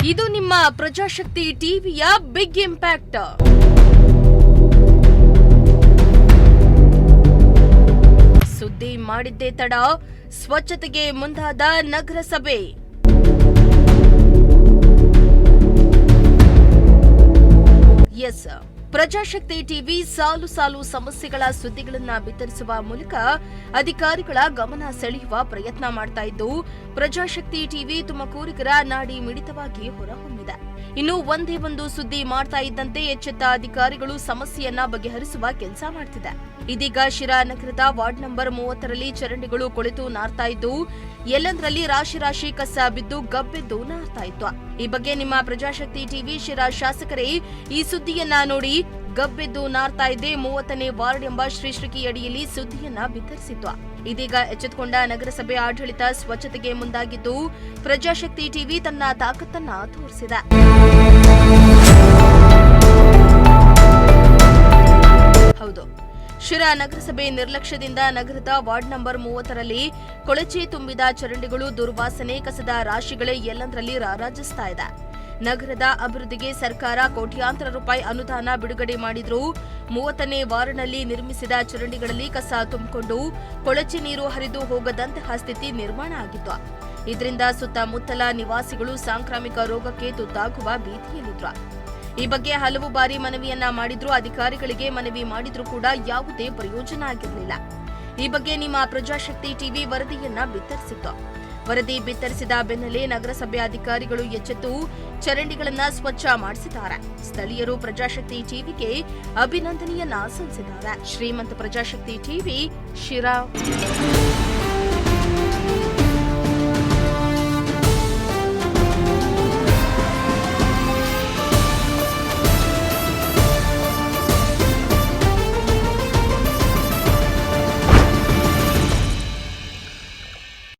ಇದು ನಿಮ್ಮ ಪ್ರಜಾಶಕ್ತಿ ಟಿವಿಯ ಬಿಗ್ ಇಂಪ್ಯಾಕ್ಟ್. ಸುದ್ದಿ ಮಾಡಿದ್ದೇ ತಡ, ಸ್ವಚ್ಛತೆಗೆ ಮುಂದಾದ ನಗರಸಭೆ. ಎಸ್, ಪ್ರಜಾಶಕ್ತಿ ಟಿವಿ ಸಾಲು ಸಾಲು ಸಮಸ್ಯೆಗಳ ಸುದ್ದಿಗಳನ್ನ ಬಿತ್ತರಿಸುವ ಮೂಲಕ ಅಧಿಕಾರಿಗಳ ಗಮನ ಸೆಳೆಯುವ ಪ್ರಯತ್ನ ಮಾಡ್ತಾ ಇದ್ದು, ಪ್ರಜಾಶಕ್ತಿ ಟಿವಿ ತುಮಕೂರಿಗರ ನಾಡಿ ಮಿಡಿತವಾಗಿ ಹೊರಹೊಮ್ಮಿದೆ. ಇನ್ನು ಒಂದೇ ಒಂದು ಸುದ್ದಿ ಮಾಡ್ತಾ ಇದ್ದಂತೆ ಎಚ್ಚೆತ್ತ ಅಧಿಕಾರಿಗಳು ಸಮಸ್ಯೆಯನ್ನ ಬಗೆಹರಿಸುವ ಕೆಲಸ ಮಾಡ್ತಿದೆ. ಇದೀಗ ಶಿರಾ ನಗರದ ವಾರ್ಡ್ ನಂಬರ್ 30ರಲ್ಲಿ ಚರಂಡಿಗಳು ಕೊಳೆತು ನಾರ್ತಾ ಇದ್ದು, ಎಲ್ಲಂದ್ರಲ್ಲಿ ರಾಶಿ ರಾಶಿ ಕಸ ಬಿದ್ದು ಗಬ್ಬೆದ್ದು ನಾರ್ತಾ ಇತ್ತು. ಈ ಬಗ್ಗೆ ನಿಮ್ಮ ಪ್ರಜಾಶಕ್ತಿ ಟಿವಿ ಶಿರಾ ಶಾಸಕರೇ ಈ ಸುದ್ದಿಯನ್ನ ನೋಡಿ ಗಬ್ಬೆದ್ದು ನಾರ್ತಾ ಇದೆ 30ನೇ ವಾರ್ಡ್ ಎಂಬ ಶ್ರೀಶ್ರೀಕಿ ಅಡಿಯಲ್ಲಿ ಸುದ್ದಿಯನ್ನ ಬಿತ್ತರಿಸಿತ್ತು. ಇದೀಗ ಎಚ್ಚೆತ್ತುಕೊಂಡ ನಗರಸಭೆ ಆಡಳಿತ ಸ್ವಚ್ಛತೆಗೆ ಮುಂದಾಗಿದ್ದು, ಪ್ರಜಾಶಕ್ತಿ ಟಿವಿ ತನ್ನ ತಾಕತ್ತನ್ನ ತೋರಿಸಿದೆ. ಹೌದು, ಶಿರಾ ನಗರಸಭೆ ನಿರ್ಲಕ್ಷ್ಯದಿಂದ ನಗರದ ವಾರ್ಡ್ ನಂಬರ್ 30ರಲ್ಲಿ ಕೊಳಚೆ ತುಂಬಿದ ಚರಂಡಿಗಳು, ದುರ್ವಾಸನೆ, ಕಸದ ರಾಶಿಗಳೇ ಎಲ್ಲಂದರಲ್ಲಿ ರಾರಾಜಿಸ್ತಾ ಇದೆ. ನಗರದ ಅಭಿವೃದ್ಧಿಗೆ ಸರ್ಕಾರ ಕೋಟ್ಯಾಂತರ ರೂಪಾಯಿ ಅನುದಾನ ಬಿಡುಗಡೆ ಮಾಡಿದ್ರೂ 30ನೇ ವಾರ್ಡ್ನಲ್ಲಿ ನಿರ್ಮಿಸಿದ ಚರಂಡಿಗಳಲ್ಲಿ ಕಸ ತುಂಬಿಕೊಂಡು ಕೊಳಚೆ ನೀರು ಹರಿದು ಹೋಗದಂತಹ ಸ್ಥಿತಿ ನಿರ್ಮಾಣ ಆಗಿತ್ತು. ಇದರಿಂದ ಸುತ್ತಮುತ್ತಲ ನಿವಾಸಿಗಳು ಸಾಂಕ್ರಾಮಿಕ ರೋಗಕ್ಕೆ ತುತ್ತಾಗುವ ಭೀತಿಯಲ್ಲಿದ್ರು. ಈ ಬಗ್ಗೆ ಹಲವು ಬಾರಿ ಮನವಿಯನ್ನ ಮಾಡಿದ್ರೂ, ಅಧಿಕಾರಿಗಳಿಗೆ ಮನವಿ ಮಾಡಿದ್ರೂ ಕೂಡ ಯಾವುದೇ ಪ್ರಯೋಜನ ಆಗಿರಲಿಲ್ಲ. ಈ ಬಗ್ಗೆ ನಿಮ್ಮ ಪ್ರಜಾಶಕ್ತಿ ಟಿವಿ ವರದಿಯನ್ನ ಬಿತ್ತರಿಸಿತ್ತು. ವರದಿ ಬಿತ್ತರಿಸಿದ ಬೆನ್ನಲ್ಲೇ ನಗರಸಭೆ ಅಧಿಕಾರಿಗಳು ಎಚ್ಚೆತ್ತು ಚರಂಡಿಗಳನ್ನ ಸ್ವಚ್ಛ ಮಾಡಿಸಿದ್ದಾರೆ. ಸ್ಥಳೀಯರು ಪ್ರಜಾಶಕ್ತಿ ಟಿವಿಗೆ ಅಭಿನಂದನೆಯನ್ನ ಸಲ್ಲಿಸಿದ್ದಾರೆ. ಶ್ರೀಮಂತ ಪ್ರಜಾಶಕ್ತಿ ಟಿವಿ, ಶಿರಾ.